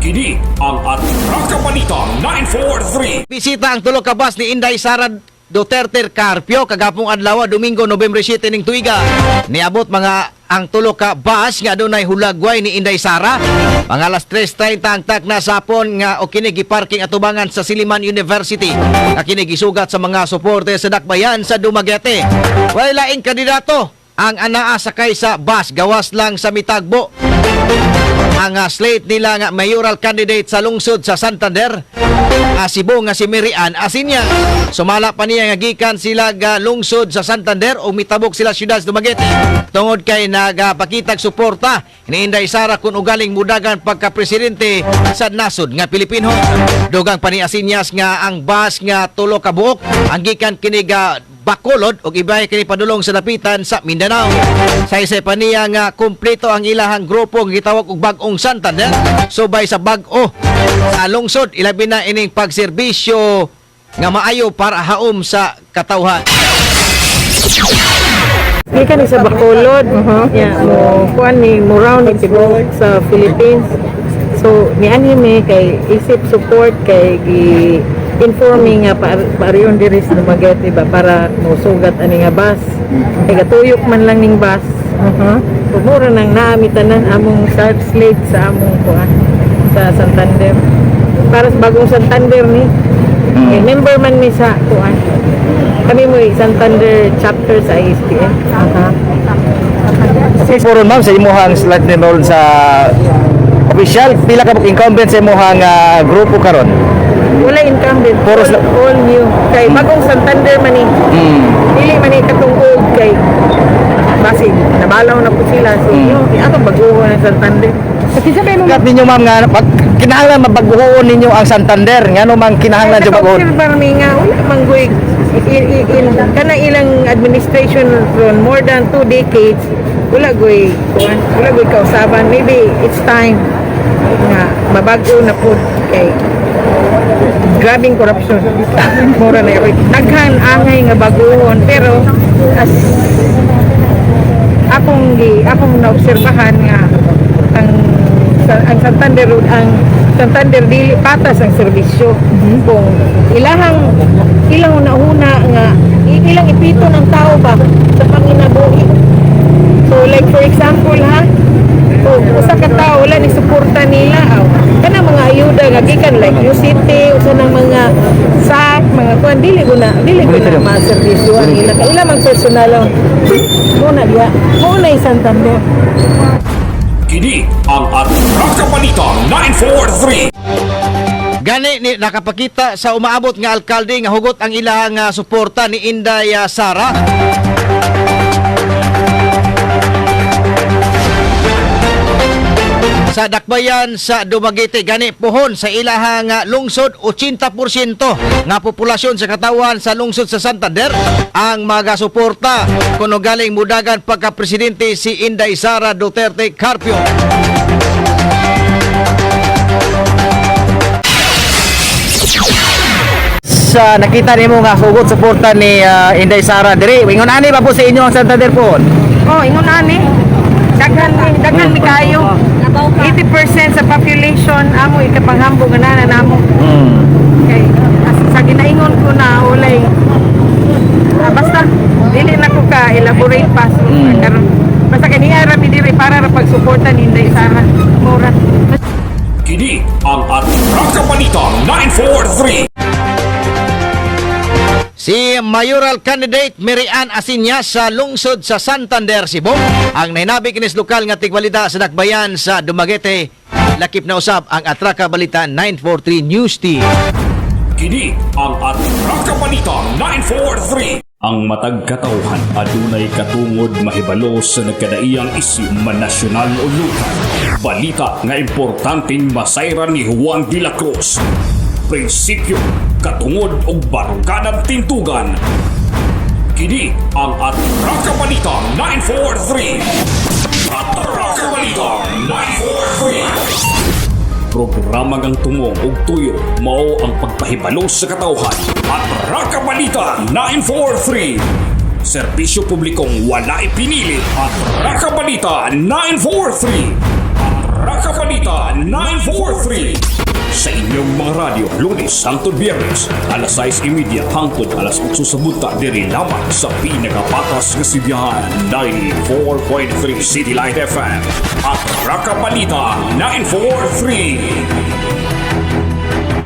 Kini ang Atraka Balita 943. Bisita ang tulo ka bus ni Inday Sara Duterte Carpio kagapong adlaw Domingo Nobyembre 7 ning tuiga. Niabot mga ang tulo ka bus nga adunay hulagway ni Inday Sara. Mga alas 3:30 ang tak na sapon nga o kini giparking atubangan sa Silliman University. Nga kini gisugat sa mga suporte sa dakbayan sa Dumaguete. Wala laing kandidato ang anaa sakay sa bus gawas lang sa mitagbo. Ang slate nila nga mayoral candidate sa lungsod sa Santander, Cebu nga si Mary Ann Asinya. Sumala pa niya nga gikan sila ga lungsod sa Santander o mitabok sila siyudad Dumaguete. Tungod kay nagapakitag suporta ni Inday Sara kun ugaling mudagan pagka-presidente sa nasod nga Pilipino. Dugang pa ni Asinyas nga ang bus nga tulo ka buok ang gikan kini ga Bacolod o ibay kini padulong sa dapitan sa Mindanao. Sa isa pa niya nga kumpleto ang ilahang grupo nga gitawag og Bag-ong Santander subay sa bag-o sa lungsod ilabi na ining pagserbisyo nga maayo para haom sa katawhan. Gikan sa Bacolod, mo kuan ni Muraw ni tibuok sa Philippines. So ni anime kay isip support kay informing nga pariyon diri sa Dumaguete ba para mosugat ani nga bus. Kay gatuyok man lang ning bus. Mura nang naamitanan among slate sa among kuan sa Santander. Para sa Bagong Santander ni member man mi sa kuan. Kami mo Santander chapter sa ISPN. Puro ma'am sa imuhang slide ni Nolan sa official pila ka incumbent sa imuhang grupo karon. Wala incumbent, all new. Kay Bagong Santander man ni. Dili man ni katungod kay basi nabalaw na po sila so atong baguho ng Santander. Kasi sabi mo Kat ninyo ma'am nga kinahanglan mabaguhon ninyo ang Santander ngano man kinahanglan jud baguhon. Silver nga wala man guig kana ilang administration from more than 2 decades wala guig kausaban. Maybe it's time nga mabago na po kay grabing corruption. Mura na yun. Daghan angay nga baguhon pero as akong naobserbahan nga ang Santander dili patas ang serbisyo. Kung ilang una nga ilang ipito ng tao ba sa panginabuhi. So like for example usa ka tao wala ni suporta nila kana mga ayuda nga gikan like UCT usa ng mga SAC mga kuan dili ko na maserbisyo nila kaila man personal muna Santander. Kini ang Atraka Balita 943. Gani ni nakapakita sa umaabot nga alkalde nga hugot ang ilahang suporta ni Inday Sara. Sa dakbayan sa Dumaguete gani pohon sa ilahang lungsod 80% nga populasyon sa katawan sa lungsod sa Santander ang magasuporta kuno galing mudagan pagka-presidente si Inday Sara Duterte Carpio. Sa nakita nimo nga hugot suporta ni Inday Sara diri ingon ani ba po sa inyo ang Santander po? Ingon ani daghan ni kayo 80% sa population amo ikapanghambog nga namo. Okay. Sa ginaingon ko na ulay basta dili na ko ka elaborate pa karon basta kaniya ra mi diri para ra pagsuporta ni Inday Sara mura. Kini ang Atraka Balita 943. Si mayoral candidate Mary Ann Asinya sa lungsod sa Santander, Cebu, ang nainabi kinis lokal nga tigwalida sa dakbayan sa Dumaguete. Lakip na usab ang Atraka Balita 943 News Team. Kini ang Atraka Balita 943. Ang matag katawhan adunay katungod mahibalo sa nagkadaiyang isyu man nasyonal o lokal. Balita nga importanteng masayran ni Juan de la Cruz. Prinsipyo, katungod o baruganan tintugan. Kini ang Atraka Balita 943. Atraka Balita 943. Programa ngang tungong og tuyo mao ang pagpahibalo sa katawhan. Atraka Balita 943. Serbisyo publikong wala ipinili. Atraka Balita 943. Rakabalita 943. Sa inyong mga radyo, Lunes hangtod Biyernes, alas 6:30 hangtod alas 8 sa buta, diri lamang sa pinakapatas nga sibiyahan 94.3 City Light FM at Rakabalita 943.